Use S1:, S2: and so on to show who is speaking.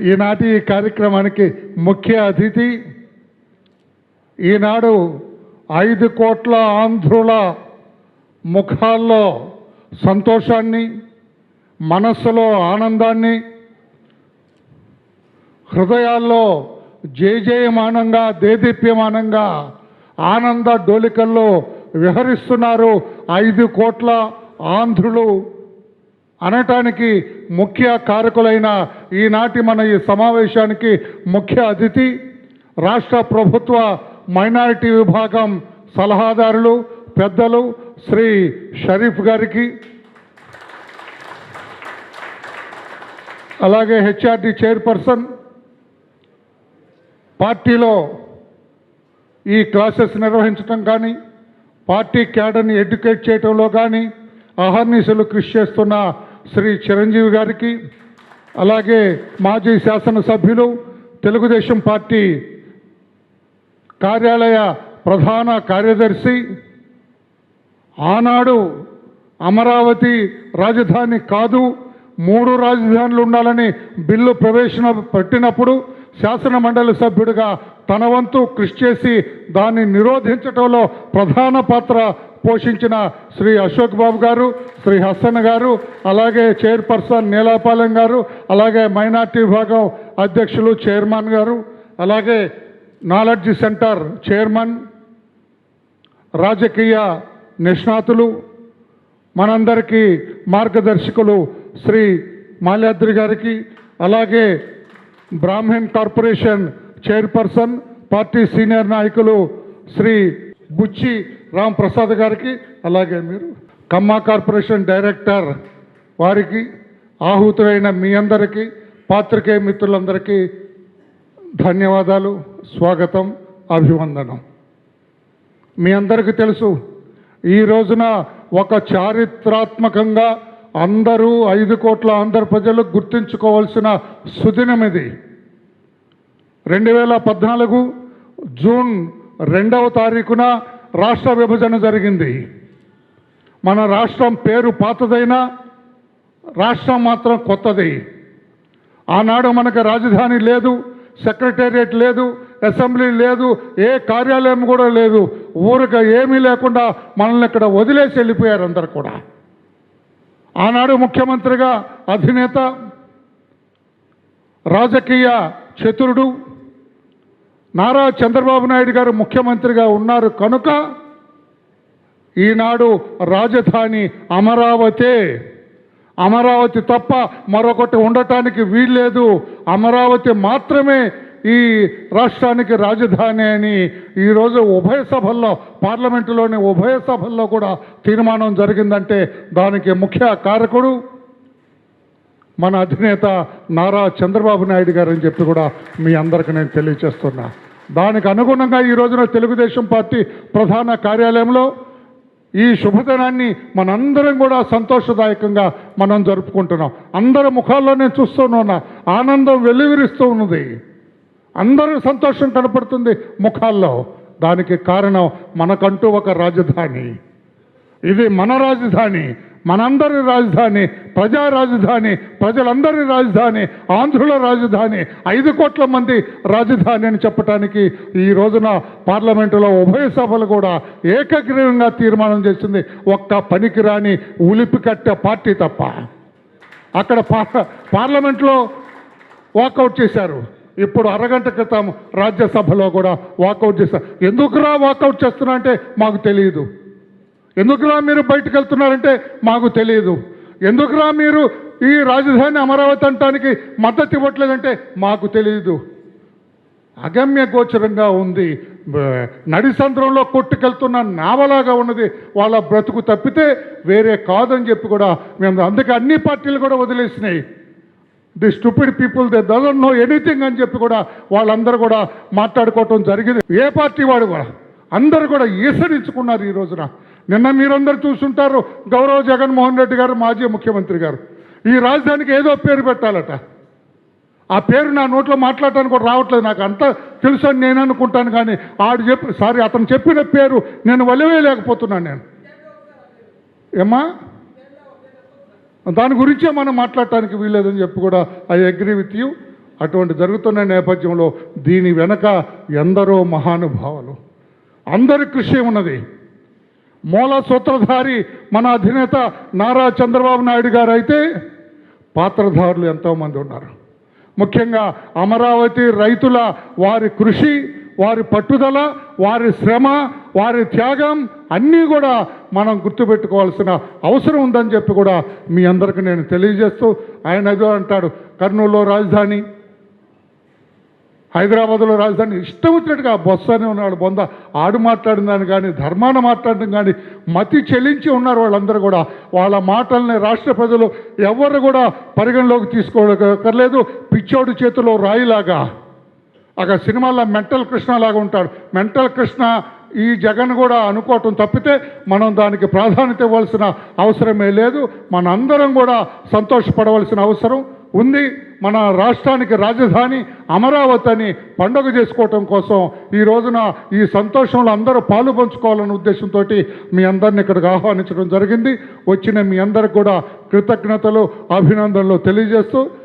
S1: ఈనాటి ఈ కార్యక్రమానికి ముఖ్య అతిథి ఈనాడు 5 కోట్ల ఆంధ్రుల ముఖాల్లో సంతోషాన్ని, మనస్సులో ఆనందాన్ని, హృదయాల్లో జయజయమానంగా దేదీప్యమానంగా ఆనంద డోలికల్లో విహరిస్తున్నారు 5 కోట్ల ఆంధ్రులు అనటానికి ముఖ్య కారకులైన ఈనాటి మన ఈ సమావేశానికి ముఖ్య అతిథి రాష్ట్ర ప్రభుత్వ మైనారిటీ విభాగం సలహాదారులు పెద్దలు శ్రీ షరీఫ్ గారికి, అలాగే హెచ్ఆర్డి చైర్పర్సన్, పార్టీలో ఈ క్లాసెస్ నిర్వహించడం కానీ పార్టీ క్యాడర్ని ఎడ్యుకేట్ చేయడంలో కానీ అహర్నిశలు కృషి చేస్తున్న శ్రీ చిరంజీవి గారికి, అలాగే మాజీ శాసనసభ్యులు తెలుగుదేశం పార్టీ కార్యాలయ ప్రధాన కార్యదర్శి, ఆనాడు అమరావతి రాజధాని కాదు 3 రాజధానులు ఉండాలని బిల్లు ప్రవేశపెట్టినప్పుడు శాసన మండలి సభ్యుడిగా తన వంతు కృషి చేసి దాన్ని నిరోధించడంలో ప్రధాన పాత్ర పోషించిన శ్రీ అశోక్ బాబు గారు, శ్రీ హసన్ గారు, అలాగే చైర్పర్సన్ నీలాపాలెం గారు, అలాగే మైనార్టీ విభాగం అధ్యక్షులు చైర్మన్ గారు, అలాగే నాలెడ్జ్ సెంటర్ చైర్మన్, రాజకీయ నిష్ణాతులు, మనందరికీ మార్గదర్శకులు శ్రీ మాల్యాద్రి గారికి, అలాగే Brahmin corporation chairperson party senior నాయకులు శ్రీ బుచ్చి రామ్ ప్రసాద్ గారికి, అలాగే మీరు కమ్మా కార్పొరేషన్ డైరెక్టర్ వారికి, ఆహుతులైన మీ అందరికీ, పాత్రికేయ మిత్రులందరికీ ధన్యవాదాలు, స్వాగతం, అభివందనం. మీ అందరికీ తెలుసు ఈ రోజున ఒక చారిత్రాత్మకంగా అందరూ 5 కోట్ల ఆంధ్ర ప్రజలు గుర్తుంచుకోవాల్సిన సుదినం ఇది. 2014 జూన్ 2వ తారీఖున రాష్ట్ర విభజన జరిగింది. మన రాష్ట్రం పేరు పాతదైనా రాష్ట్రం మాత్రం కొత్తది. ఆనాడు మనకు రాజధాని లేదు, సెక్రటేరియట్ లేదు, అసెంబ్లీ లేదు, ఏ కార్యాలయం కూడా లేదు. ఊరికి ఏమీ లేకుండా మనల్ని ఇక్కడ వదిలేసి వెళ్ళిపోయారు అందరు కూడా. ఆనాడు ముఖ్యమంత్రిగా అధినేత, రాజకీయ చతురుడు నారా చంద్రబాబు నాయుడు గారు ముఖ్యమంత్రిగా ఉన్నారు కనుక ఈనాడు రాజధాని అమరావతే. అమరావతి తప్ప మరొకటి ఉండటానికి వీల్లేదు. అమరావతి మాత్రమే ఈ రాష్ట్రానికి రాజధాని అని ఈరోజు ఉభయ సభల్లో, పార్లమెంటులోని ఉభయ సభల్లో కూడా తీర్మానం జరిగిందంటే దానికి ముఖ్య కారకుడు మన అధినేత నారా చంద్రబాబు నాయుడు గారు అని చెప్పి కూడా మీ అందరికీ నేను తెలియజేస్తున్నా. దానికి అనుగుణంగా ఈ రోజున తెలుగుదేశం పార్టీ ప్రధాన కార్యాలయంలో ఈ శుభదినాన్ని మనందరం కూడా సంతోషదాయకంగా మనం జరుపుకుంటున్నాం. అందరి ముఖాల్లో నేను చూస్తూనున్నా, ఆనందం వెల్లివిరుస్తూ ఉన్నది, అందరూ సంతోషం కనపడుతుంది ముఖాల్లో. దానికి కారణం మనకంటూ ఒక రాజధాని, ఇది మన రాజధాని, మనందరి రాజధాని, ప్రజా రాజధాని, ప్రజలందరి రాజధాని, ఆంధ్రుల రాజధాని, 5 కోట్ల మంది రాజధాని అని చెప్పడానికి ఈ రోజున పార్లమెంటులో ఉభయ సభలు కూడా ఏకగ్రీవంగా తీర్మానం చేసింది. ఒక్క పనికిరాని ఉలిపి కట్టే పార్టీ తప్ప. అక్కడ పార్లమెంట్లో వాకౌట్ చేశారు. ఇప్పుడు అరగంట క్రితం రాజ్యసభలో కూడా వాకౌట్ చేశారు. ఎందుకురా వాకౌట్ చేస్తున్నా అంటే మాకు తెలియదు. ఎందుకురా మీరు బయటకు వెళ్తున్నారంటే మాకు తెలియదు. ఎందుకురా మీరు ఈ రాజధాని అమరావతి అంటానికి మద్దతు ఇవ్వట్లేదంటే మాకు తెలియదు. అగమ్య గోచరంగా ఉంది. నడిసంద్రంలో కొట్టుకెళ్తున్న నావలాగా ఉన్నది వాళ్ళ బ్రతుకు తప్పితే వేరే కాదని చెప్పి కూడా మేము, అందుకే అన్ని పార్టీలు కూడా వదిలేసినాయి. The stupid people they doesn't know anything అని చెప్పి కూడా వాళ్ళందరూ కూడా మాట్లాడుకోవటం జరిగింది. ఏ పార్టీ వాడు కూడా అందరూ కూడా ఈసడించుకున్నారు ఈ రోజున. నిన్న మీరందరూ చూస్తుంటారు, గౌరవ జగన్మోహన్ రెడ్డి గారు మాజీ ముఖ్యమంత్రి గారు ఈ రాజధానికి ఏదో పేరు పెట్టాలట. ఆ పేరు నా నోట్లో మాట్లాడటానికి కూడా రావట్లేదు. నాకు అంతా తెలుసు అని నేను అనుకుంటాను, కానీ అతను చెప్పిన పేరు నేను వలివేయలేకపోతున్నాను. నేను ఏమ్మా దాని గురించే మనం మాట్లాడటానికి వీల్లేదని చెప్పి కూడా ఐ అగ్రీ విత్ యూ. అటువంటి జరుగుతున్న నేపథ్యంలో దీని వెనక ఎందరో మహానుభావులు అందరి కృషి ఉన్నది. మూల సూత్రధారి మన అధినేత నారా చంద్రబాబు నాయుడు గారు అయితే పాత్రధారులు ఎంతోమంది ఉన్నారు. ముఖ్యంగా అమరావతి రైతుల వారి కృషి, వారి పట్టుదల, వారి శ్రమ, వారి త్యాగం అన్నీ కూడా మనం గుర్తుపెట్టుకోవాల్సిన అవసరం ఉందని చెప్పి కూడా మీ అందరికీ నేను తెలియజేస్తూ, ఆయన ఏదో అంటాడు కర్నూలులో రాజధాని, హైదరాబాద్లో రాజధాని, ఇష్టం వచ్చినట్టుగా బొత్స అని ఉన్నాడు బొంద ఆడు మాట్లాడిన దాన్ని కానీ ధర్మాన మాట్లాడడం కానీ మతి చెల్లించి ఉన్నారు వాళ్ళందరూ కూడా. వాళ్ళ మాటల్ని రాష్ట్ర ప్రజలు ఎవరు కూడా పరిగణలోకి తీసుకోకర్లేదు. పిచ్చోడు చేతిలో రాయిలాగా అక్కడ సినిమాల్లో మెంటల్ కృష్ణ లాగా ఉంటాడు. మెంటల్ కృష్ణ ఈ జగన్ కూడా అనుకోవటం తప్పితే మనం దానికి ప్రాధాన్యత ఇవ్వాల్సిన అవసరమే లేదు. మనందరం కూడా సంతోషపడవలసిన అవసరం ఉంది. మన రాష్ట్రానికి రాజధాని అమరావతి అని పండుగ చేసుకోవటం కోసం ఈ రోజున ఈ సంతోషంలో అందరూ పాలు పంచుకోవాలనే ఉద్దేశంతో మీ అందరిని ఇక్కడికి ఆహ్వానించడం జరిగింది. వచ్చిన మీ అందరికి కూడా కృతజ్ఞతలు, అభినందనలు తెలియజేస్తూ